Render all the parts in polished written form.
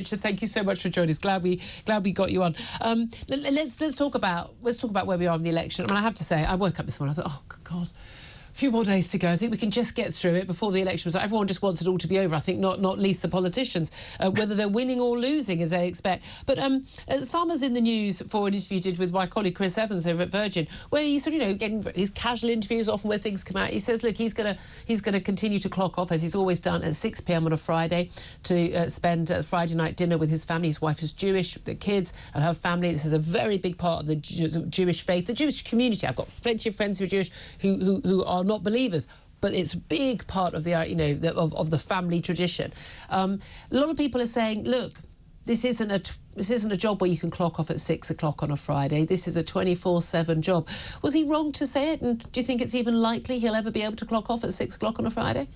Richard, thank you so much for joining us. Glad we got you on. Let's talk about where we are in the election. I mean, I have to say, I woke up this morning, I thought, oh God, a few more days to go. I think we can just get through it before the election was. Everyone just wants it all to be over. I think not least the politicians, whether they're winning or losing as they expect. But Starmer's in the news for an interview he did with my colleague Chris Evans over at Virgin, where he's sort of, getting his casual interviews, often where things come out. He says, look, he's gonna continue to clock off as he's always done at 6 p.m. on a Friday to spend Friday night dinner with his family. His wife is Jewish, the kids and her family. This is a very big part of the Jewish faith, the Jewish community. I've got plenty of friends who are Jewish who are not believers, but it's a big part of the of the family tradition. A lot of people are saying, look, this isn't a job where you can clock off at 6 o'clock on a Friday. This is a 24/7 job. Was he wrong to say it? And do you think it's even likely he'll ever be able to clock off at 6 o'clock on a Friday?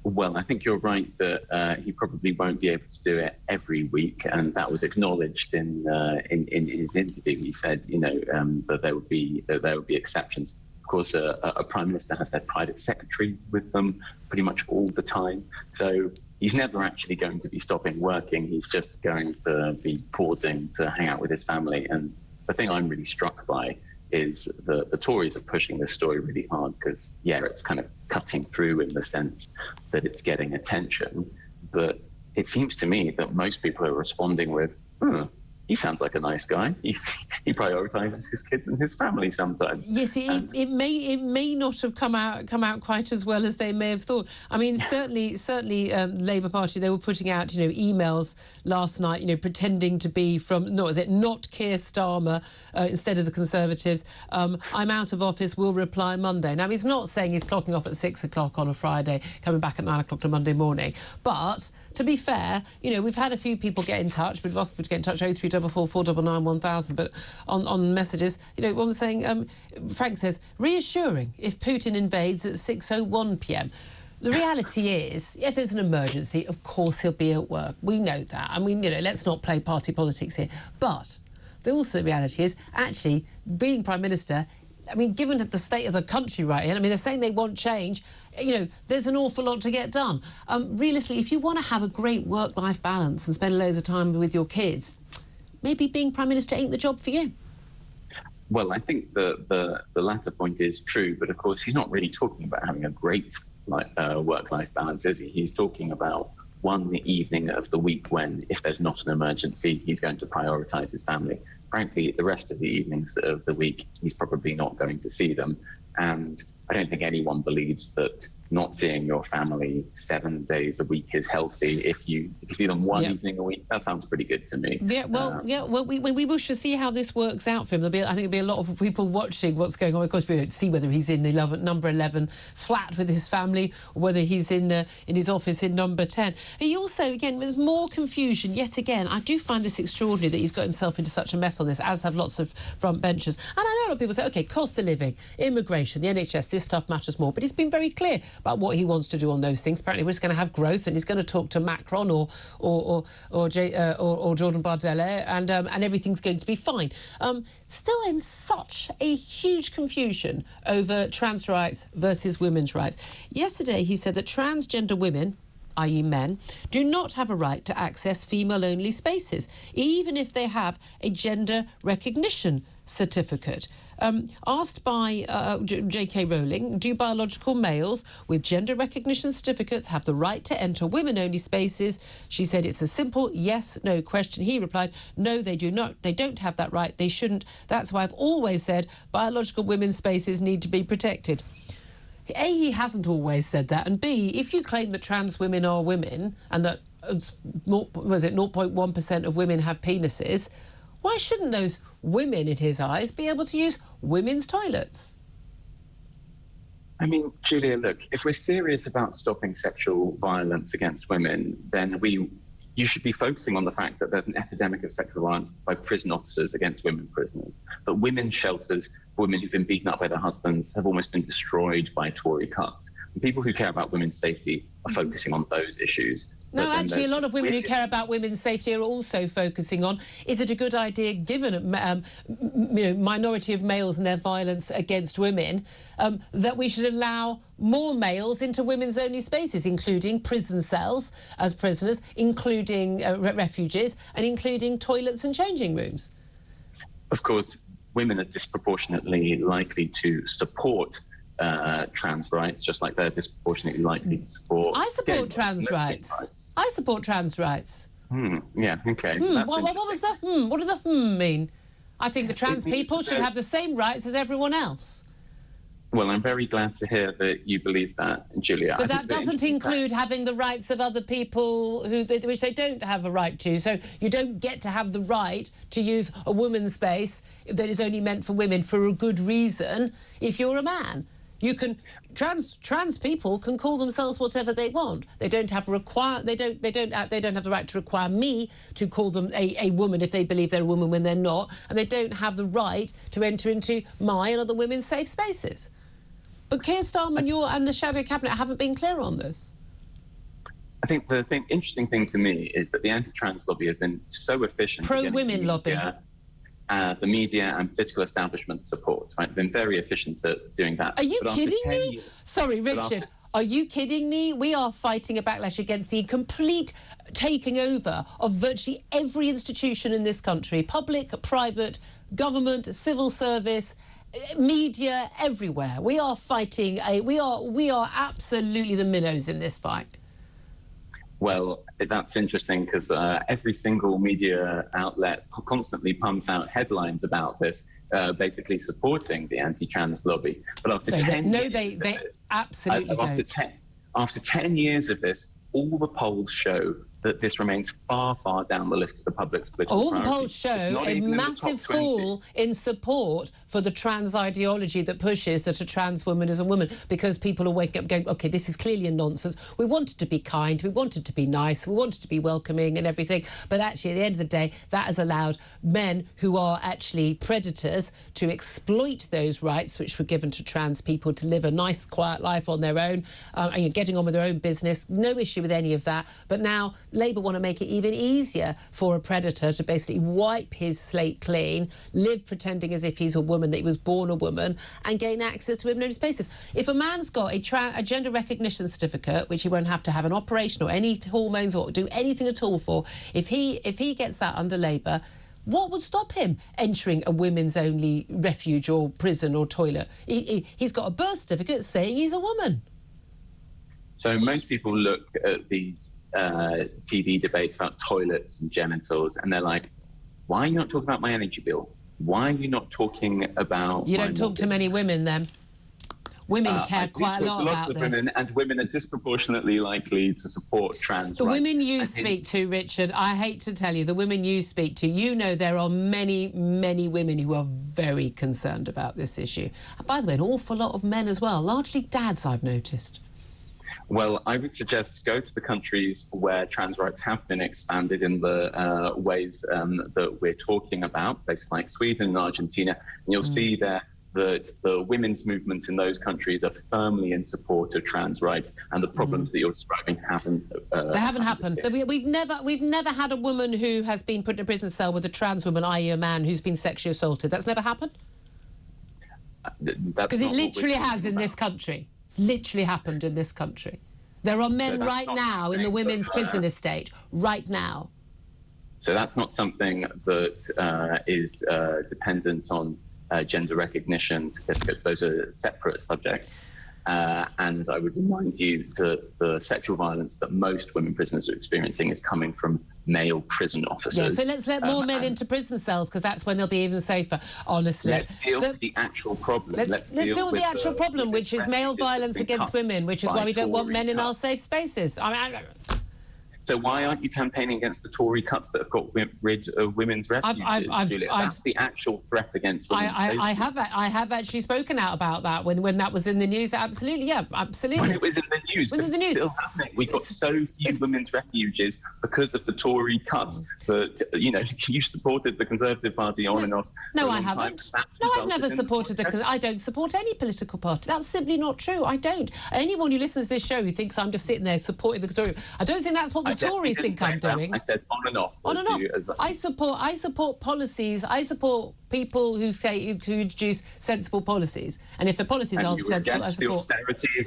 Well, I think you're right that he probably won't be able to do it every week, and that was acknowledged in his interview. He said, that there would be exceptions. Of course, a prime minister has their private secretary with them pretty much all the time, so he's never actually going to be stopping working. He's just going to be pausing to hang out with his family. And the thing I'm really struck by is the Tories are pushing this story really hard because, yeah, it's kind of cutting through in the sense that it's getting attention. But it seems to me that most people are responding with, he sounds like a nice guy. He prioritises his kids and his family sometimes. Yes, it may not have come out quite as well as they may have thought. I mean, certainly, Labour Party, they were putting out emails last night, pretending to be from not Keir Starmer instead of the Conservatives. I'm out of office. Will reply Monday. Now he's not saying he's clocking off at 6 o'clock on a Friday, coming back at 9 o'clock on Monday morning, but. To be fair, we've had a few people get in touch, but we've asked people to get in touch, 0344 499 1000, but on messages, one saying, Frank says, reassuring if Putin invades at 6:01 p.m. The reality is, if there's an emergency, of course he'll be at work. We know that. I mean, let's not play party politics here. But the reality is, actually, being Prime Minister, I mean, given the state of the country right here, I mean, they're saying they want change, there's an awful lot to get done. Realistically, if you want to have a great work-life balance and spend loads of time with your kids, maybe being Prime Minister ain't the job for you. Well, I think the latter point is true, but of course he's not really talking about having a great work-life balance, is he? He's talking about one evening of the week when, if there's not an emergency, he's going to prioritise his family. Frankly, the rest of the evenings of the week, he's probably not going to see them. And I don't think anyone believes that not seeing your family 7 days a week is healthy. If you see them one evening a week, that sounds pretty good to me. Well, we will see how this works out for him. I think there'll be a lot of people watching what's going on. Of course, we don't see whether he's in the number 11 flat with his family or whether he's in his office in number 10. He also, again, there's more confusion yet again. I do find this extraordinary that he's got himself into such a mess on this, as have lots of front benchers. And I know a lot of people say, OK, cost of living, immigration, the NHS, this stuff matters more. But he's been very clear about what he wants to do on those things. Apparently, we're just going to have growth, and he's going to talk to Macron or Jordan Bardella, and everything's going to be fine. Still in such a huge confusion over trans rights versus women's rights. Yesterday, he said that transgender women, i.e. men, do not have a right to access female-only spaces, even if they have a gender recognition certificate. Asked by J.K. Rowling, do biological males with gender recognition certificates have the right to enter women-only spaces? She said it's a simple yes-no question. He replied, no, they do not. They don't have that right. They shouldn't. That's why I've always said biological women's spaces need to be protected. A, he hasn't always said that, and B, if you claim that trans women are women and that 0.1% of women have penises, why shouldn't those women, in his eyes, be able to use women's toilets? I mean, Julia, look, if we're serious about stopping sexual violence against women, then you should be focusing on the fact that there's an epidemic of sexual violence by prison officers against women prisoners. But women's shelters for women who've been beaten up by their husbands have almost been destroyed by Tory cuts. And people who care about women's safety are focusing on those issues. No, actually, a lot of women who care about women's safety are also focusing on, is it a good idea, given minority of males and their violence against women, that we should allow more males into women's only spaces, including prison cells as prisoners, including refuges, and including toilets and changing rooms? Of course, women are disproportionately likely to support trans rights, just like they're disproportionately likely to support... I support trans rights. I support trans rights. Yeah, okay. What was the What does the mean? I think the trans people should have the same rights as everyone else. Well, I'm very glad to hear that you believe that, Julia. But that doesn't include having the rights of other people which they don't have a right to. So you don't get to have the right to use a woman's space that is only meant for women for a good reason if you're a man. You can trans people can call themselves whatever they want. They don't have they don't have the right to require me to call them a woman if they believe they're a woman when they're not, and they don't have the right to enter into my and other women's safe spaces. But Keir Starmer and the Shadow Cabinet haven't been clear on this. I think the interesting thing to me is that the anti-trans lobby has been so efficient. Pro-women lobby. The media and political establishment support, right? They've been very efficient at doing that. Are you kidding me? Sorry, Richard. Are you kidding me? We are fighting a backlash against the complete taking over of virtually every institution in this country, public, private, government, civil service, media, everywhere. We are fighting we are absolutely the minnows in this fight. Well, that's interesting because every single media outlet constantly pumps out headlines about this, basically supporting the anti-trans lobby. But after 10 years they absolutely don't. After 10 years of this, all the polls show that this remains far, far down the list of the public's political All priorities. the polls show a massive fall in support for the trans ideology that pushes that a trans woman is a woman, because people are waking up going, OK, this is clearly a nonsense. We wanted to be kind, we wanted to be nice, we wanted to be welcoming and everything. But actually, at the end of the day, that has allowed men who are actually predators to exploit those rights which were given to trans people to live a nice, quiet life on their own, and getting on with their own business. No issue with any of that. But now Labour want to make it even easier for a predator to basically wipe his slate clean, live pretending as if he's a woman, that he was born a woman, and gain access to women-only spaces. If a man's got a gender recognition certificate, which he won't have to have an operation or any hormones or do anything at all for, if he gets that under Labour, what would stop him entering a women's only refuge or prison or toilet? He's got a birth certificate saying he's a woman. So most people look at these TV debates about toilets and genitals, and they're like, why are you not talking about my energy bill? Why are you not talking about... You don't talk to many women, then. Women care quite a lot about this. Women, and women are disproportionately likely to support trans rights. The women you speak to, Richard, I hate to tell you, the women you speak to, you know there are many, many women who are very concerned about this issue. And by the way, an awful lot of men as well, largely dads, I've noticed. Well, I would suggest go to the countries where trans rights have been expanded in the ways that we're talking about, places like Sweden and Argentina, and you'll see there that the women's movements in those countries are firmly in support of trans rights, and the problems that you're describing haven't. They haven't happened. We've never had a woman who has been put in a prison cell with a trans woman, i.e. a man who's been sexually assaulted. That's never happened? Because it literally has in this country. It's literally happened in this country. There are men right now in the women's prison estate, right now. So that's not something that is dependent on gender recognition certificates. Those are separate subjects. And I would remind you that the sexual violence that most women prisoners are experiencing is coming from male prison officers. Yeah, so let's let more men into prison cells, because that's when they'll be even safer, honestly. Let's deal with the actual problem. Let's deal with the actual problem, which is male violence against women, which is why we don't want men in our safe spaces. So why aren't you campaigning against the Tory cuts that have got rid of women's refuges, Julia? That's the actual threat against women's safety. I have actually spoken out about that when that was in the news. Absolutely, yeah, absolutely. When it was in the news, but it's still happening. We've got so few women's refuges because of the Tory cuts that, you know, you supported the Conservative Party on and off. No, I haven't. No, I've never supported I don't support any political party. That's simply not true. I don't. Anyone who listens to this show who thinks I'm just sitting there supporting the Conservative, I don't think that's what the Tories think I'm doing. I said on and off. On and off. I support policies. I support people who introduce sensible policies. And if the policies aren't sensible, I support.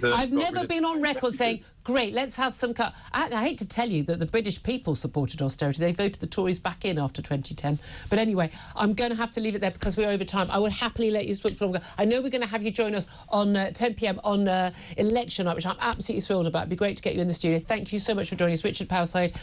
I've never been on record saying, great, let's have some cut. I hate to tell you that the British people supported austerity. They voted the Tories back in after 2010. But anyway, I'm going to have to leave it there because we're over time. I would happily let you speak longer. I know we're going to have you join us on 10 p.m. on election night, which I'm absolutely thrilled about. It'd be great to get you in the studio. Thank you so much for joining us, Richard Power-Sayeed.